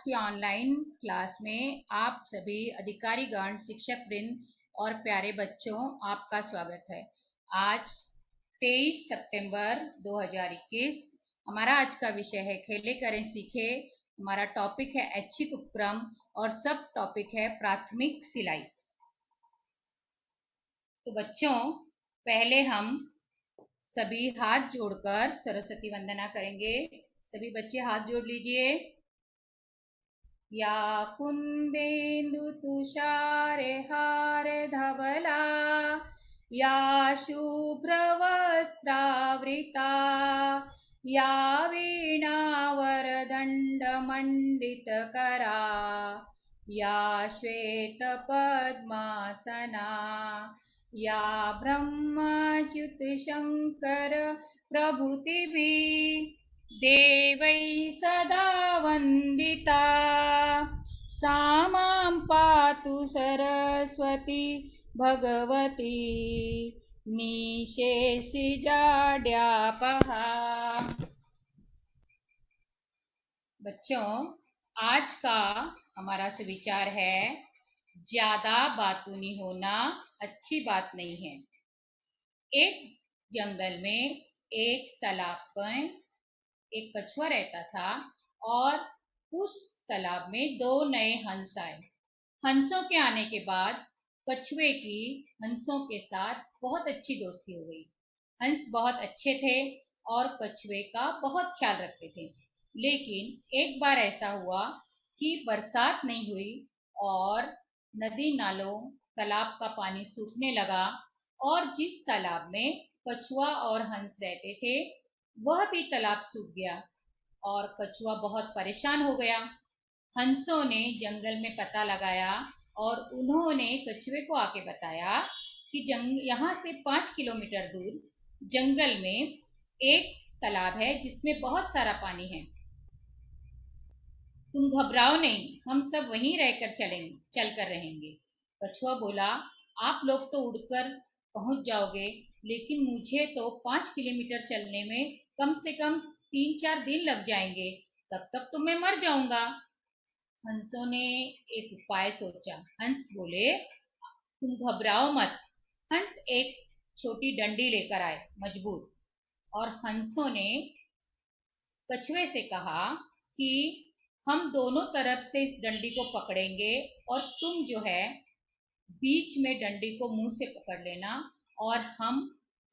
की online class में आप सभी अधिकारीगण, शिक्षक वृंद और प्यारे बच्चों, आपका स्वागत है। आज 23 सितंबर 2021। हमारा आज का विषय है खेले करें सीखे। हमारा टॉपिक है ऐच्छिक उपक्रम और सब टॉपिक है प्राथमिक सिलाई। तो बच्चों, पहले हम सभी हाथ जोड़कर सरस्वती वंदना करेंगे। सभी बच्चे हाथ जोड़ लीजिए। या कुन्देन्दु तुषारे हार धवला, या शुभ्रवस्त्रावृता, या वीणावरदण्डमण्डितकरा, या श्वेतपद्मासना, या ब्रह्मच्युतशङ्कर प्रभृतिभिः देवैः सदा वन्दिता, सा मां पातु सरस्वती भगवती निशेषजाड्यापहा। बच्चों, आज का हमारा सुविचार है ज्यादा बातूनी होना अच्छी बात नहीं है। एक जंगल में एक तालाब में एक कछुआ रहता था और उस तालाब में दो नए हंस आए। हंसों के आने के बाद कछुए की हंसों के साथ बहुत अच्छी दोस्ती हो गई। हंस बहुत अच्छे थे और कछुए का बहुत ख्याल रखते थे। लेकिन एक बार ऐसा हुआ कि बरसात नहीं हुई और नदी नालों तालाब का पानी सूखने लगा और जिस तालाब में कछुआ और हंस रहते थे वह भी तालाब सूख गया और कछुआ बहुत परेशान हो गया। हंसों ने जंगल में पता लगाया और उन्होंने कछुए को आके बताया कि यहाँ से 5 किलोमीटर दूर जंगल में एक तालाब है जिसमें बहुत सारा पानी है। तुम घबराओ नहीं, हम सब वहीं रहकर चलकर रहेंगे। कछुआ बोला, आप लोग तो उड़कर पहुंच जाओगे, लेकिन मुझे तो 5 किलोमीटर चलने में कम से कम 3-4 दिन लग जाएंगे, तब तक तो मैं मर जाऊंगा। हंसों ने एक उपाय सोचा। हंस बोले, तुम घबराओ मत। हंस एक छोटी डंडी लेकर आए, मजबूत, और हंसों ने कछुए से कहा कि हम दोनों तरफ से इस डंडी को पकड़ेंगे और तुम जो है बीच में डंडी को मुंह से पकड़ लेना और हम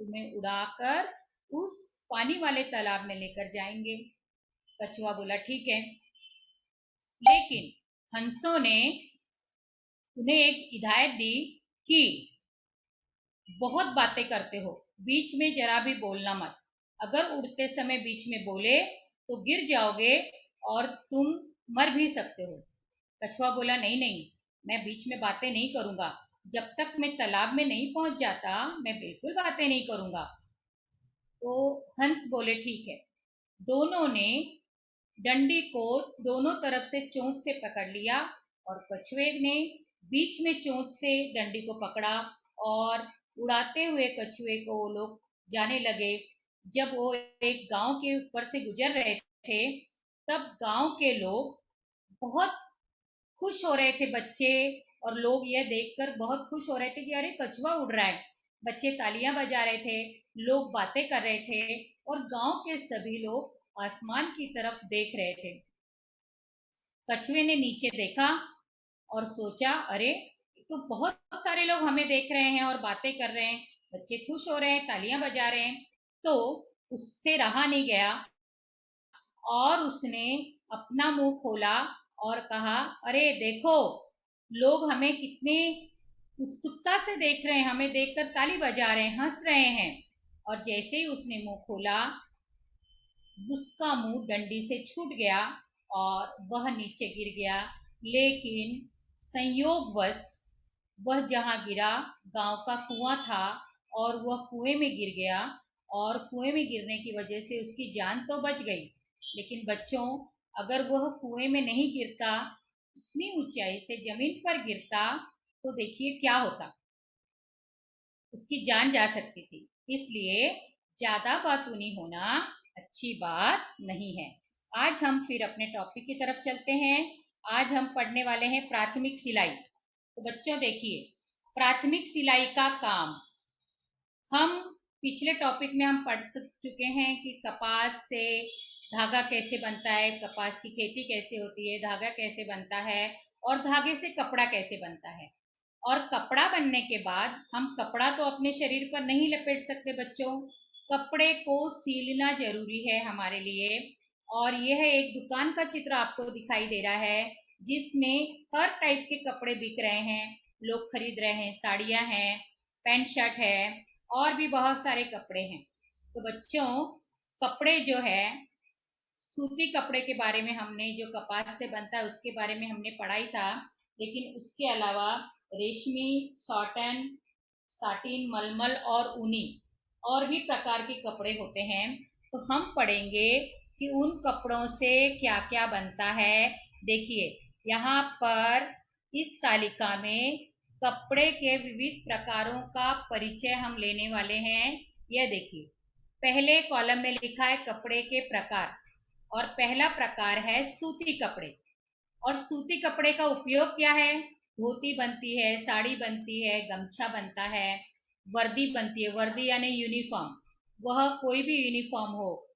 तुम्हें उड़ाकर उस पानी वाले तालाब में लेकर जाएंगे। कछुआ बोला, ठीक है। लेकिन हंसों ने उन्हें एक हिदायत दी कि बहुत बातें करते हो, बीच में जरा भी बोलना मत। अगर उड़ते समय बीच में बोले तो गिर जाओगे और तुम मर भी सकते हो। कछुआ बोला, नहीं नहीं, मैं बीच में बातें नहीं करूंगा। जब तक मैं तालाब में नहीं पहुंच जाता मैं बिल्कुल बातें नहीं करूंगा। तो हंस बोले, ठीक है। दोनों ने डंडी को दोनों तरफ से चोंच से पकड़ लिया और कछुए ने बीच में चोंच से डंडी को पकड़ा और उड़ाते हुए कछुए को वो लोग जाने लगे। जब वो एक गांव के ऊपर से गुजर रहे थे तब गांव के लोग बहुत खुश हो रहे थे। बच्चे और लोग यह देखकर बहुत खुश हो रहे थे कि अरे कछुआ उड़ रहा है। बच्चे तालियां बजा रहे थे, लोग बातें कर रहे थे और गांव के सभी लोग आसमान की तरफ देख रहे थे। कछुए ने नीचे देखा और सोचा, अरे तो बहुत सारे लोग हमें देख रहे हैं और बातें कर रहे हैं, बच्चे खुश हो रहे हैं, तालियां बजा रहे हैं। तो उससे रहा नहीं गया और उसने अपना मुंह खोला और कहा, अरे देखो, लोग हमें कितने उत्सुकता से देख रहे हैं, हमें देखकर ताली बजा रहे हैं, हंस रहे हैं। और जैसे ही उसने मुंह खोला उसका मुंह डंडी से छूट गया और वह नीचे गिर गया। लेकिन संयोगवश वह जहां गिरा गांव का कुआं था और वह कुएं में गिर गया और कुएं में गिरने की वजह से उसकी जान तो बच गई। लेकिन बच्चों, अगर वह कुएं में नहीं गिरता, इतनी ऊंचाई से जमीन पर गिरता, तो देखिए क्या होता, उसकी जान जा सकती थी। इसलिए ज्यादा बातूनी होना अच्छी बात नहीं है। आज हम फिर अपने टॉपिक की तरफ चलते हैं। आज हम पढ़ने वाले हैं प्राथमिक सिलाई। तो बच्चों देखिए, प्राथमिक सिलाई का काम हम पिछले टॉपिक में हम पढ़ चुके हैं कि कपास से धागा कैसे बनता है, कपास की खेती कैसे होती है, धागा कैसे बनता है और धागे से कपड़ा कैसे बनता है। और कपड़ा बनने के बाद हम कपड़ा तो अपने शरीर पर नहीं लपेट सकते बच्चों, कपड़े को सीलना जरूरी है हमारे लिए। और यह एक दुकान का चित्र आपको दिखाई दे रहा है जिसमें हर टाइप के कपड़े बिक रहे हैं, लोग खरीद रहे हैं, साड़ियां हैं, पैंट शर्ट है और भी बहुत सारे कपड़े हैं। तो बच्चों, कपड़े जो है, सूती कपड़े के बारे में हमने, जो कपास से बनता है उसके बारे में हमने पढ़ाई था, लेकिन उसके अलावा रेशमी, सॉटन, साटिन, मलमल और ऊनी और भी प्रकार के कपड़े होते हैं। तो हम पढ़ेंगे कि उन कपड़ों से क्या क्या बनता है। देखिए, यहाँ पर इस तालिका में कपड़े के विविध प्रकारों का परिचय हम लेने वाले हैं। यह देखिए, पहले कॉलम में लिखा है कपड़े के प्रकार और पहला प्रकार है सूती कपड़े। और सूती कपड़े का उपयोग क्या है? धोती बनती है, साड़ी बनती है, गमछा बनता है, वर्दी बनती है। वर्दी यानी यूनिफॉर्म, वह कोई भी यूनिफॉर्म हो,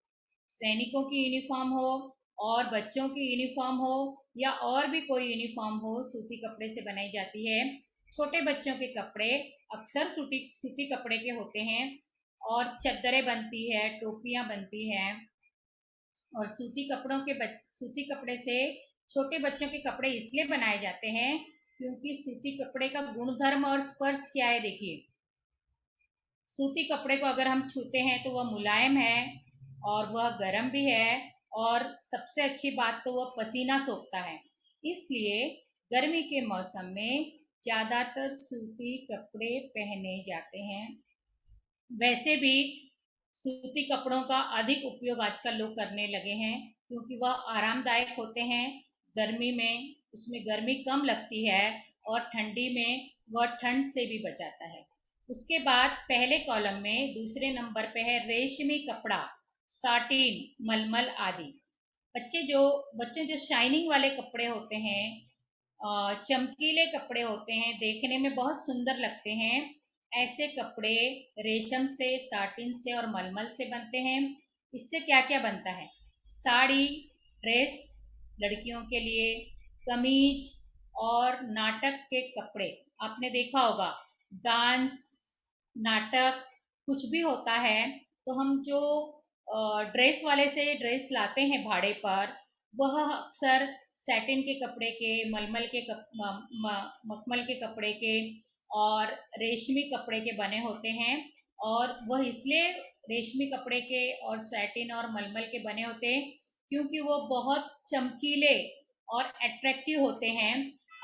सैनिकों की यूनिफॉर्म हो और बच्चों की यूनिफॉर्म हो या और भी कोई यूनिफॉर्म हो, सूती कपड़े से बनाई जाती है। छोटे बच्चों के कपड़े अक्सर सूती सूती कपड़े के होते हैं। और चद्दरें बनती है, टोपियां बनती हैं। और सूती कपड़े से छोटे बच्चों के कपड़े इसलिए बनाए जाते हैं क्योंकि सूती कपड़े का गुणधर्म और स्पर्श क्या है। देखिए, सूती कपड़े को अगर हम छूते हैं तो वह मुलायम है और वह गर्म भी है, और सबसे अच्छी बात तो वह पसीना सोखता है। इसलिए गर्मी के मौसम में ज्यादातर सूती कपड़े पहने जाते हैं। वैसे भी सूती कपड़ों का अधिक उपयोग आजकल लोग करने लगे हैं क्योंकि वह आरामदायक होते हैं। गर्मी में उसमें गर्मी कम लगती है और ठंडी में वह ठंड से भी बचाता है। उसके बाद पहले कॉलम में दूसरे नंबर पे है रेशमी कपड़ा, साटिन, मलमल आदि। बच्चे जो शाइनिंग वाले कपड़े होते हैं, चमकीले कपड़े होते हैं, देखने में बहुत सुंदर लगते हैं, ऐसे कपड़े रेशम से, साटिन से और मलमल से बनते हैं। इससे क्या क्या बनता है? साड़ी, ड्रेस लड़कियों के लिए, कमीज और नाटक के कपड़े। आपने देखा होगा, डांस, नाटक कुछ भी होता है तो हम जो ड्रेस वाले से ड्रेस लाते हैं भाड़े पर, वह अक्सर सैटिन के कपड़े के, मखमल के कपड़े के और रेशमी कपड़े के बने होते हैं। और वह इसलिए रेशमी कपड़े के और सैटिन और मलमल के बने होते हैं क्योंकि वो बहुत चमकीले और अट्रैक्टिव होते हैं।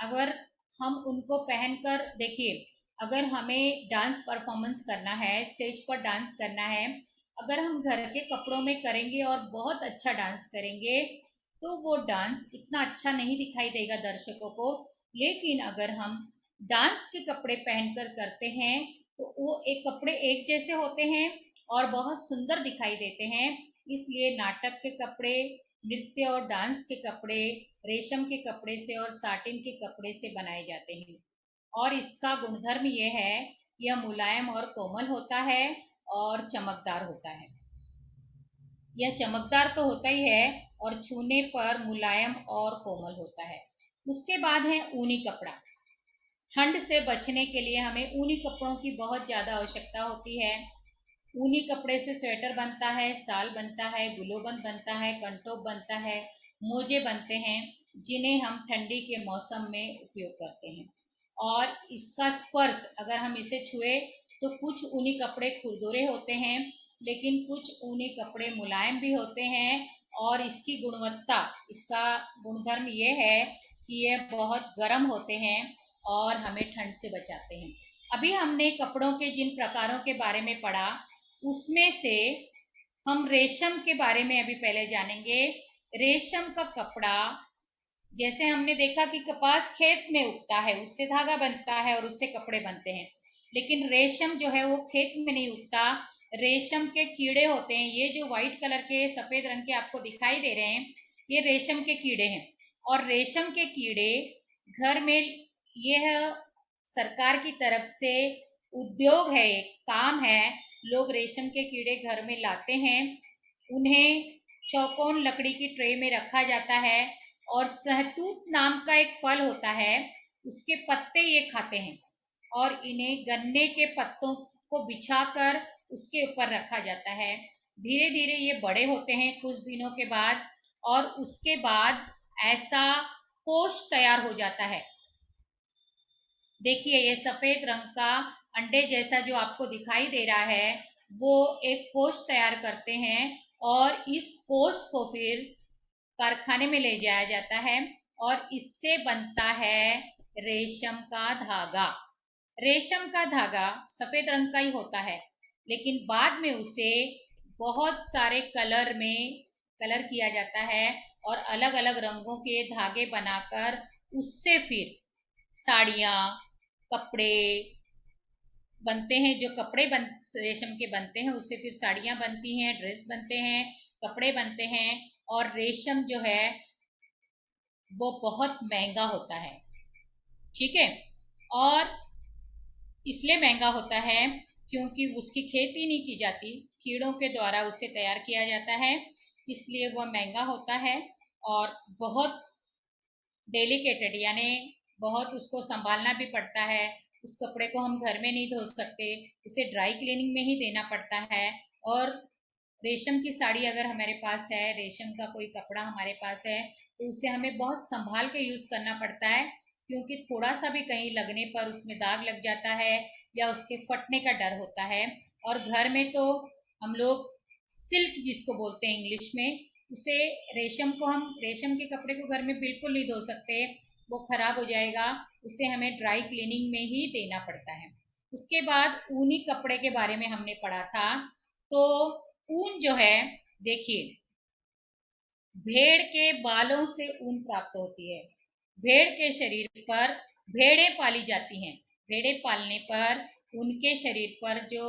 अगर हम उनको पहनकर देखिए, अगर हमें डांस परफॉर्मेंस करना है, स्टेज पर डांस करना है, अगर हम घर के कपड़ों में करेंगे और बहुत अच्छा डांस करेंगे तो वो डांस इतना अच्छा नहीं दिखाई देगा दर्शकों को। लेकिन अगर हम डांस के कपड़े पहनकर करते हैं तो वो एक कपड़े एक जैसे होते हैं और बहुत सुंदर दिखाई देते हैं। इसलिए नाटक के कपड़े, नृत्य और डांस के कपड़े रेशम के कपड़े से और साटिन के कपड़े से बनाए जाते हैं। और इसका गुणधर्म यह है कि यह मुलायम और कोमल होता है और चमकदार होता है। यह चमकदार तो होता ही है और छूने पर मुलायम और कोमल होता है। उसके बाद है ऊनी कपड़ा। ठंड से बचने के लिए हमें ऊनी कपड़ों की बहुत ज़्यादा आवश्यकता होती है। ऊनी कपड़े से स्वेटर बनता है, शाल बनता है, गुलोबंद बनता है, कंटोप बनता है, मोजे बनते हैं जिन्हें हम ठंडी के मौसम में उपयोग करते हैं। और इसका स्पर्श, अगर हम इसे छुए तो कुछ ऊनी कपड़े खुरदुरे होते हैं लेकिन कुछ ऊनी कपड़े मुलायम भी होते हैं। और इसकी गुणवत्ता, इसका गुणधर्म ये है कि ये बहुत गर्म होते हैं और हमें ठंड से बचाते हैं। अभी हमने कपड़ों के जिन प्रकारों के बारे में पढ़ा उसमें से हम रेशम के बारे में अभी पहले जानेंगे। रेशम का कपड़ा, जैसे हमने देखा कि कपास खेत में उगता है, उससे धागा बनता है और उससे कपड़े बनते हैं, लेकिन रेशम जो है वो खेत में नहीं उगता। रेशम के कीड़े होते हैं, ये जो व्हाइट कलर के, सफेद रंग के आपको दिखाई दे रहे हैं, ये रेशम के कीड़े हैं। और रेशम के कीड़े घर में, यह सरकार की तरफ से उद्योग है, एक काम है। लोग रेशम के कीड़े घर में लाते हैं, उन्हें चौकोन लकड़ी की ट्रे में रखा जाता है और सहतूत नाम का एक फल होता है, उसके पत्ते ये खाते हैं और इन्हें गन्ने के पत्तों को बिछाकर उसके ऊपर रखा जाता है। धीरे धीरे ये बड़े होते हैं कुछ दिनों के बाद, और उसके बाद ऐसा कोश तैयार हो जाता है। देखिए ये सफेद रंग का अंडे जैसा जो आपको दिखाई दे रहा है, वो एक कोश तैयार करते हैं और इस कोश को फिर कारखाने में ले जाया जाता है और इससे बनता है रेशम का धागा। रेशम का धागा सफेद रंग का ही होता है, लेकिन बाद में उसे बहुत सारे कलर में कलर किया जाता है और अलग अलग रंगों के धागे बनाकर उससे फिर साड़ियाँ, कपड़े बनते हैं। जो कपड़े रेशम के बनते हैं उससे फिर साड़ियाँ बनती हैं, ड्रेस बनते हैं, कपड़े बनते हैं। और रेशम जो है वो बहुत महंगा होता है, ठीक है। और इसलिए महंगा होता है क्योंकि उसकी खेती नहीं की जाती, कीड़ों के द्वारा उसे तैयार किया जाता है, इसलिए वह महंगा होता है और बहुत डेलिकेटेड, यानी बहुत उसको संभालना भी पड़ता है। उस कपड़े को हम घर में नहीं धो सकते, उसे ड्राई क्लीनिंग में ही देना पड़ता है। और रेशम की साड़ी अगर हमारे पास है, रेशम का कोई कपड़ा हमारे पास है, तो उसे हमें बहुत संभाल के यूज़ करना पड़ता है, क्योंकि थोड़ा सा भी कहीं लगने पर उसमें दाग लग जाता है या उसके फटने का डर होता है। और घर में तो हम लोग सिल्क जिसको बोलते हैं इंग्लिश में, उसे रेशम के कपड़े को घर में बिल्कुल नहीं धो सकते, वो खराब हो जाएगा, उसे हमें ड्राई क्लीनिंग में ही देना पड़ता है। उसके बाद ऊनी कपड़े के बारे में हमने पढ़ा था। तो ऊन जो है, देखिए भेड़ के बालों से ऊन प्राप्त होती है। भेड़ के शरीर पर भेड़ें पाली जाती हैं, भेड़ें पालने पर उनके शरीर पर जो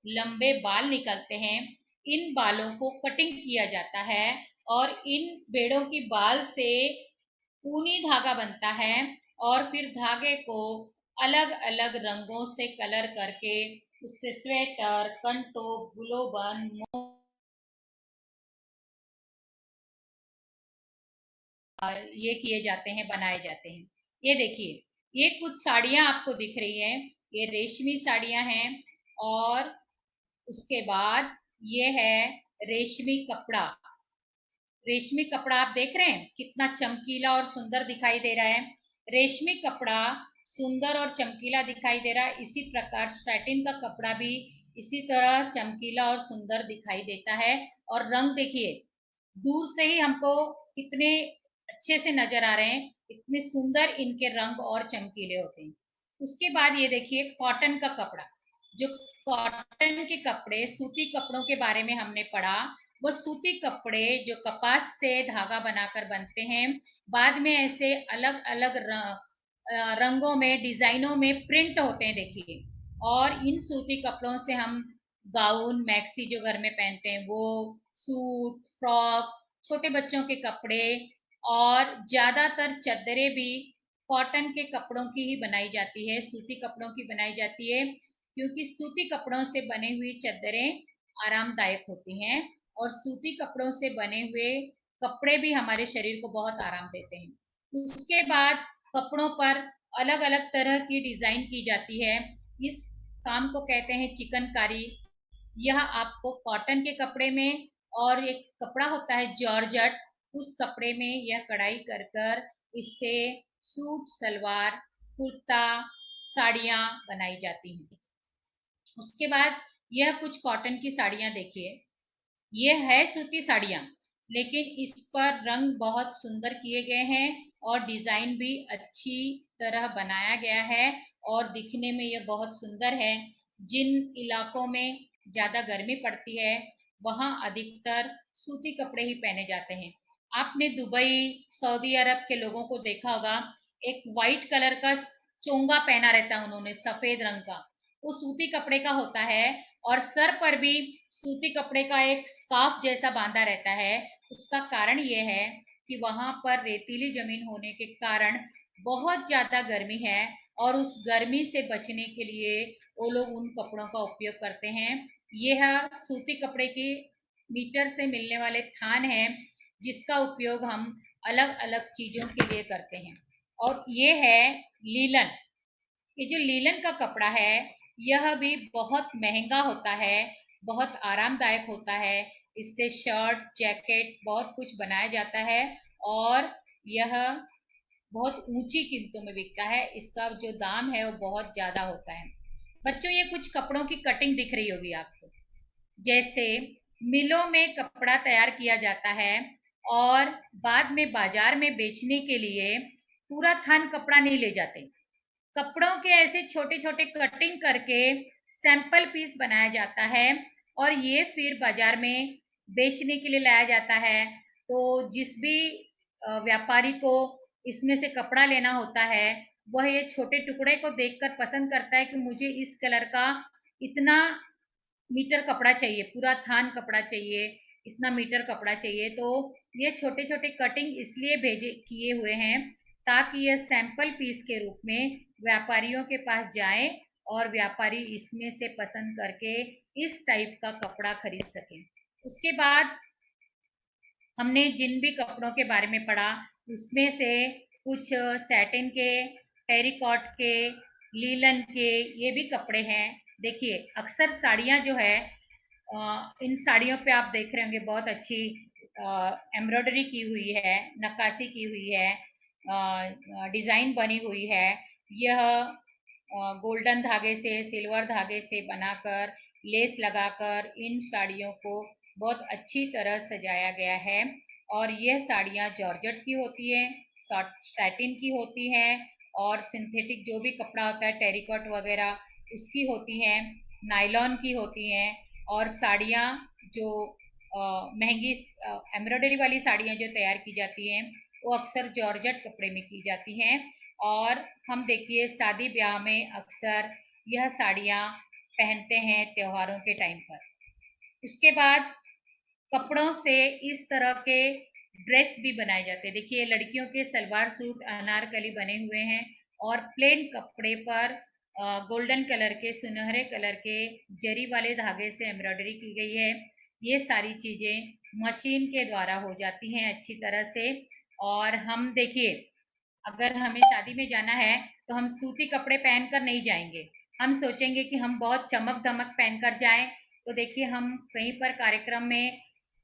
लंबे बाल निकलते हैं, इन बालों को कटिंग किया जाता है और इन भेड़ों की बाल से ऊनी धागा बनता है और फिर धागे को अलग अलग रंगों से कलर करके उससे स्वेटर, कंटो, गुलोबन, ये किए जाते हैं, बनाए जाते हैं। ये देखिए, ये कुछ साड़ियाँ आपको दिख रही हैं, ये रेशमी साड़ियाँ हैं। और उसके बाद ये है रेशमी कपड़ा। रेशमी कपड़ा आप देख रहे हैं कितना चमकीला और सुंदर दिखाई दे रहा है। रेशमी कपड़ा सुंदर और चमकीला दिखाई दे रहा है, इसी प्रकार सैटिन का कपड़ा भी इसी तरह चमकीला और सुंदर दिखाई देता है। और रंग देखिए, दूर से ही हमको कितने अच्छे से नजर आ रहे हैं, इतने सुंदर इनके रंग और चमकीले होते हैं। उसके बाद ये देखिए कॉटन का कपड़ा। जो कॉटन के कपड़े, सूती कपड़ों के बारे में हमने पढ़ा। वो सूती कपड़े जो कपास से धागा बनाकर बनते हैं, बाद में ऐसे अलग अलग रंगों में, डिजाइनों में प्रिंट होते हैं, देखिए। और इन सूती कपड़ों से हम गाउन, मैक्सी जो घर में पहनते हैं वो, सूट, फ्रॉक, छोटे बच्चों के कपड़े और ज्यादातर चद्दरें भी कॉटन के कपड़ों की ही बनाई जाती है, सूती कपड़ों की बनाई जाती है, क्योंकि सूती कपड़ों से बने हुई चद्दरें आरामदायक होती हैं और सूती कपड़ों से बने हुए कपड़े भी हमारे शरीर को बहुत आराम देते हैं। उसके बाद कपड़ों पर अलग अलग तरह की डिजाइन की जाती है, इस काम को कहते हैं चिकनकारी। यह आपको कॉटन के कपड़े में, और एक कपड़ा होता है जॉर्जट, उस कपड़े में यह कढ़ाई कर कर इससे सूट, सलवार, कुर्ता, साड़ियाँ बनाई जाती हैं। उसके बाद यह कुछ कॉटन की साड़ियाँ देखिए, ये है सूती साड़ियाँ, लेकिन इस पर रंग बहुत सुंदर किए गए हैं और डिजाइन भी अच्छी तरह बनाया गया है और दिखने में यह बहुत सुंदर है। जिन इलाकों में ज़्यादा गर्मी पड़ती है वहाँ अधिकतर सूती कपड़े ही पहने जाते हैं। आपने दुबई, सऊदी अरब के लोगों को देखा होगा, एक वाइट कलर का चोंगा पहना रहता है उन्होंने, सफेद रंग का, वो सूती कपड़े का होता है। और सर पर भी सूती कपड़े का एक स्कार्फ जैसा बांधा रहता है। उसका कारण ये है कि वहां पर रेतीली जमीन होने के कारण बहुत ज्यादा गर्मी है और उस गर्मी से बचने के लिए वो लोग उन कपड़ों का उपयोग करते हैं। यह सूती कपड़े की मीटर से मिलने वाले थान है जिसका उपयोग हम अलग अलग चीजों के लिए करते हैं। और ये है लीलन। ये जो लीलन का कपड़ा है यह भी बहुत महंगा होता है, बहुत आरामदायक होता है। इससे शर्ट जैकेट बहुत कुछ बनाया जाता है और यह बहुत ऊंची कीमतों में बिकता है। इसका जो दाम है वो बहुत ज्यादा होता है। बच्चों ये कुछ कपड़ों की कटिंग दिख रही होगी आपको। जैसे मिलों में कपड़ा तैयार किया जाता है और बाद में बाजार में बेचने के लिए पूरा थान कपड़ा नहीं ले जाते। कपड़ों के ऐसे छोटे छोटे कटिंग करके सैंपल पीस बनाया जाता है और ये फिर बाजार में बेचने के लिए लाया जाता है। तो जिस भी व्यापारी को इसमें से कपड़ा लेना होता है वह ये छोटे टुकड़े को देखकर पसंद करता है कि मुझे इस कलर का इतना मीटर कपड़ा चाहिए, पूरा थान कपड़ा चाहिए, इतना मीटर कपड़ा चाहिए। तो ये छोटे छोटे कटिंग इसलिए भेजे किए हुए हैं ताकि यह सैंपल पीस के रूप में व्यापारियों के पास जाए और व्यापारी इसमें से पसंद करके इस टाइप का कपड़ा खरीद सके। उसके बाद हमने जिन भी कपड़ों के बारे में पढ़ा उसमें से कुछ सैटिन के, टेरिकॉट के, लीलन के ये भी कपड़े हैं। देखिए अक्सर साड़ियाँ जो है इन साड़ियों पे आप देख रहे होंगे बहुत अच्छी एम्ब्रॉयडरी की हुई है, नक्काशी की हुई है, डिज़ाइन बनी हुई है। यह गोल्डन धागे से, सिल्वर धागे से बनाकर, लेस लगाकर इन साड़ियों को बहुत अच्छी तरह सजाया गया है। और यह साड़ियाँ जॉर्जेट की होती हैं, सैटिन की होती हैं और सिंथेटिक जो भी कपड़ा होता है टेरिकॉट वगैरह उसकी होती हैं, नायलॉन की होती हैं। और साड़ियाँ जो महंगी एम्ब्रॉयडरी वाली साड़ियाँ जो तैयार की जाती हैं वो अक्सर जॉर्जेट कपड़े में की जाती हैं। और हम देखिए शादी ब्याह में अक्सर यह साड़ियाँ पहनते हैं त्योहारों के टाइम पर। उसके बाद कपड़ों से इस तरह के ड्रेस भी बनाए जाते हैं। देखिए लड़कियों के सलवार सूट अनारकली बने हुए हैं और प्लेन कपड़े पर गोल्डन कलर के, सुनहरे कलर के जरी वाले धागे से एम्ब्रॉयडरी की गई है। ये सारी चीज़ें मशीन के द्वारा हो जाती हैं अच्छी तरह से। और हम देखिए अगर हमें शादी में जाना है तो हम सूती कपड़े पहनकर नहीं जाएंगे, हम सोचेंगे कि हम बहुत चमक दमक पहनकर जाएं। तो देखिए हम कहीं पर कार्यक्रम में,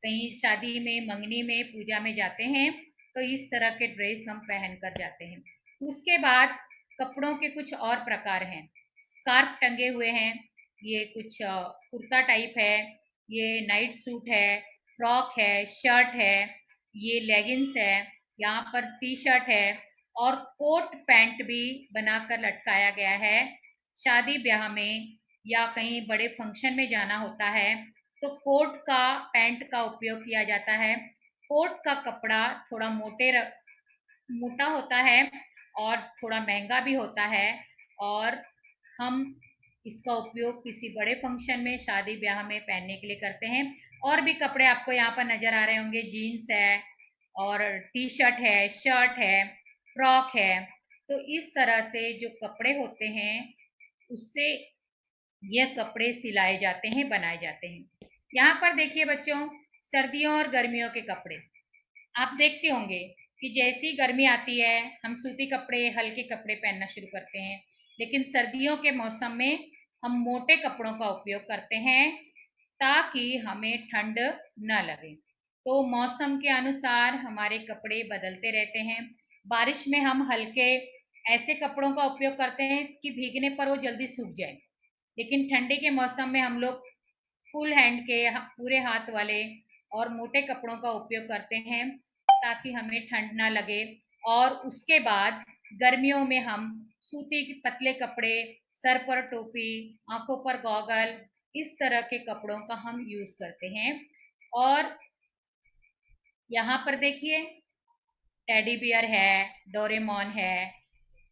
कहीं शादी में, मंगनी में, पूजा में जाते हैं तो इस तरह के ड्रेस हम पहन कर जाते हैं। उसके बाद कपड़ों के कुछ और प्रकार हैं। स्कार्फ टंगे हुए हैं, ये कुछ कुर्ता टाइप है, ये नाइट सूट है, फ्रॉक है, शर्ट है, ये लेगिंग्स है, यहाँ पर टी शर्ट है और कोट पैंट भी बनाकर लटकाया गया है। शादी ब्याह में या कहीं बड़े फंक्शन में जाना होता है तो कोट का, पैंट का उपयोग किया जाता है। कोट का कपड़ा थोड़ा मोटा होता है और थोड़ा महंगा भी होता है और हम इसका उपयोग किसी बड़े फंक्शन में, शादी ब्याह में पहनने के लिए करते हैं। और भी कपड़े आपको यहाँ पर नजर आ रहे होंगे, जीन्स है और टी शर्ट है, शर्ट है, फ्रॉक है। तो इस तरह से जो कपड़े होते हैं उससे यह कपड़े सिलाए जाते हैं, बनाए जाते हैं। यहाँ पर देखिए बच्चों सर्दियों और गर्मियों के कपड़े आप देखते होंगे कि जैसी गर्मी आती है हम सूती कपड़े, हल्के कपड़े पहनना शुरू करते हैं। लेकिन सर्दियों के मौसम में हम मोटे कपड़ों का उपयोग करते हैं ताकि हमें ठंड न लगे। तो मौसम के अनुसार हमारे कपड़े बदलते रहते हैं। बारिश में हम हल्के ऐसे कपड़ों का उपयोग करते हैं कि भीगने पर वो जल्दी सूख जाए। लेकिन ठंडी के मौसम में हम लोग फुल हैंड के, पूरे हाथ वाले और मोटे कपड़ों का उपयोग करते हैं ताकि हमें ठंड ना लगे। और उसके बाद गर्मियों में हम सूती के पतले कपड़े, सर पर टोपी, आंखों पर गॉगल, इस तरह के कपड़ों का हम यूज करते हैं। और यहाँ पर देखिए टेडी बियर है, डोरेमोन है,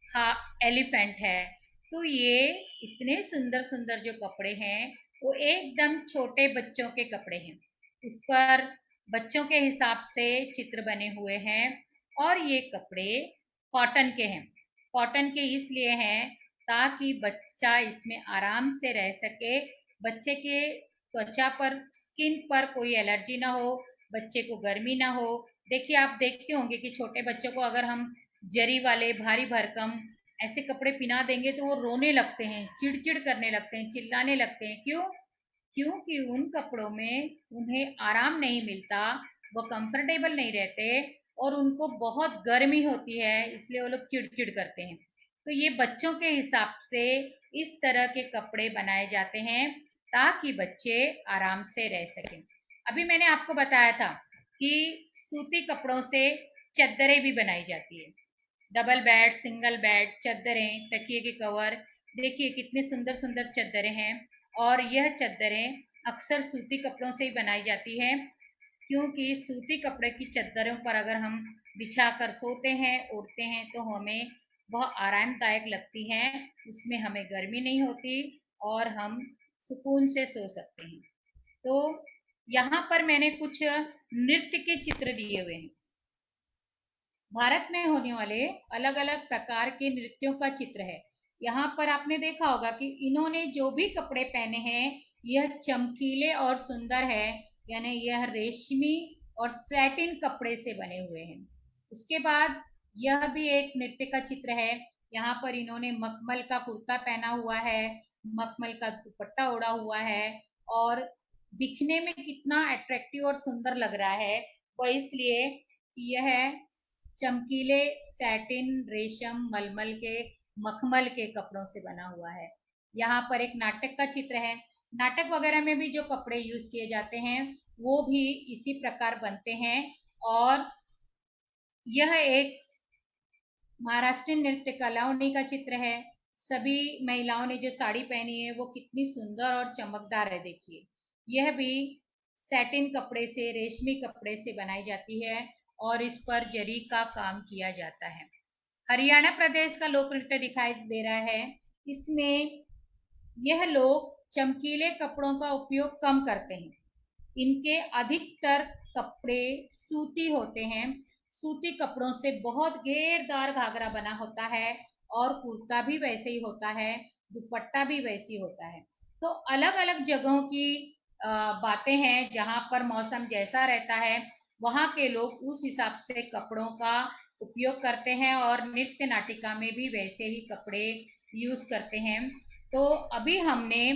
हाँ एलिफेंट है। तो ये इतने सुंदर सुंदर जो कपड़े हैं वो एकदम छोटे बच्चों के कपड़े हैं। उस पर बच्चों के हिसाब से चित्र बने हुए हैं और ये कपड़े कॉटन के हैं। कॉटन के इसलिए हैं ताकि बच्चा इसमें आराम से रह सके, बच्चे के त्वचा पर, स्किन पर कोई एलर्जी ना हो, बच्चे को गर्मी ना हो। देखिए, आप देखते होंगे कि छोटे बच्चों को अगर हम जरी वाले भारी भरकम ऐसे कपड़े पहना देंगे तो वो रोने लगते हैं, चिड़चिड़ करने लगते हैं, चिल्लाने लगते हैं। क्यों? क्योंकि उन कपड़ों में उन्हें आराम नहीं मिलता, वो कंफर्टेबल नहीं रहते और उनको बहुत गर्मी होती है, इसलिए वो लोग चिड़चिड़ करते हैं। तो ये बच्चों के हिसाब से इस तरह के कपड़े बनाए जाते हैं ताकि बच्चे आराम से रह सकें। अभी मैंने आपको बताया था कि सूती कपड़ों से चद्दरें भी बनाई जाती है। डबल बेड, सिंगल बेड, चद्दरें, तकिए के कवर, देखिए कितने सुंदर सुंदर चद्दरें हैं। और यह चद्दरें अक्सर सूती कपड़ों से ही बनाई जाती है, क्योंकि सूती कपड़े की चद्दरों पर अगर हम बिछा कर सोते हैं, ओढ़ते हैं तो हमें वह आरामदायक लगती हैं, उसमें हमें गर्मी नहीं होती और हम सुकून से सो सकते हैं। तो यहाँ पर मैंने कुछ नृत्य के चित्र दिए हुए हैं। भारत में होने वाले अलग अलग प्रकार के नृत्यों का चित्र है। यहाँ पर आपने देखा होगा कि इन्होंने जो भी कपड़े पहने हैं यह चमकीले और सुंदर है, यानी यह रेशमी और सैटिन कपड़े से बने हुए हैं। उसके बाद यह भी एक नृत्य का चित्र है। यहाँ पर इन्होंने मखमल का कुर्ता पहना हुआ है, मखमल का दुपट्टा ओढ़ा हुआ है और दिखने में कितना अट्रैक्टिव और सुंदर लग रहा है, वह इसलिए कि यह चमकीले सैटिन, रेशम, मलमल के, मखमल के कपड़ों से बना हुआ है। यहाँ पर एक नाटक का चित्र है। नाटक वगैरह में भी जो कपड़े यूज किए जाते हैं वो भी इसी प्रकार बनते हैं। और यह एक महाराष्ट्रीय नृत्य कलावनी का चित्र है। सभी महिलाओं ने जो साड़ी पहनी है वो कितनी सुंदर और चमकदार है, देखिए। यह भी सैटिन कपड़े से, रेशमी कपड़े से बनाई जाती है और इस पर जरी का काम किया जाता है। हरियाणा प्रदेश का लोक नृत्य दिखाई दे रहा है। इसमें यह लोग चमकीले कपड़ों का उपयोग कम करते हैं। इनके अधिकतर कपड़े सूती होते हैं। सूती कपड़ों से बहुत घेरदार घाघरा बना होता है और कुर्ता भी वैसे ही होता है, दुपट्टा भी वैसे ही होता है। तो अलग अलग जगहों की बातें हैं, जहाँ पर मौसम जैसा रहता है वहाँ के लोग उस हिसाब से कपड़ों का उपयोग करते हैं और नृत्य नाटिका में भी वैसे ही कपड़े यूज करते हैं। तो अभी हमने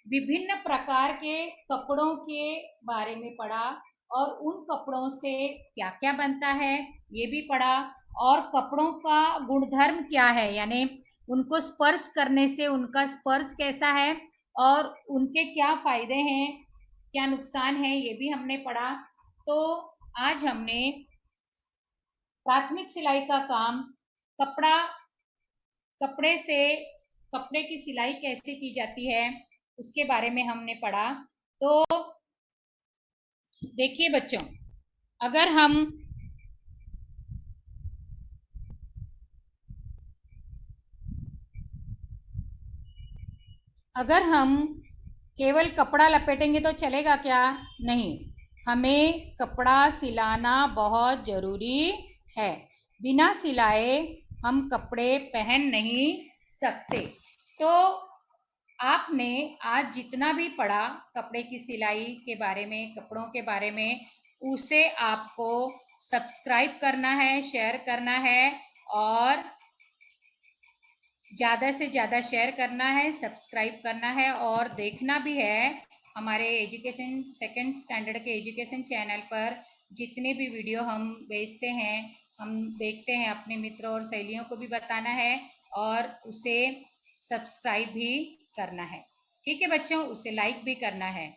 विभिन्न प्रकार के कपड़ों के बारे में पढ़ा और उन कपड़ों से क्या क्या बनता है ये भी पढ़ा, और कपड़ों का गुणधर्म क्या है, यानी उनको स्पर्श करने से उनका स्पर्श कैसा है और उनके क्या फायदे हैं, क्या नुकसान है, ये भी हमने पढ़ा। तो आज हमने प्राथमिक सिलाई का काम, कपड़ा, कपड़े से, कपड़े की सिलाई कैसे की जाती है उसके बारे में हमने पढ़ा। तो देखिए बच्चों, अगर हम अगर हम केवल कपड़ा लपेटेंगे तो चलेगा क्या? नहीं, हमें कपड़ा सिलाना बहुत ज़रूरी है। बिना सिलाए हम कपड़े पहन नहीं सकते। तो आपने आज जितना भी पढ़ा कपड़े की सिलाई के बारे में, कपड़ों के बारे में, उसे आपको सब्सक्राइब करना है, शेयर करना है और ज़्यादा से ज़्यादा शेयर करना है, सब्सक्राइब करना है और देखना भी है हमारे एजुकेशन सेकंड स्टैंडर्ड के एजुकेशन चैनल पर जितने भी वीडियो हम भेजते हैं, हम देखते हैं, अपने मित्रों और सहेलियों को भी बताना है और उसे सब्सक्राइब भी करना है। ठीक है बच्चों, उसे लाइक भी करना है।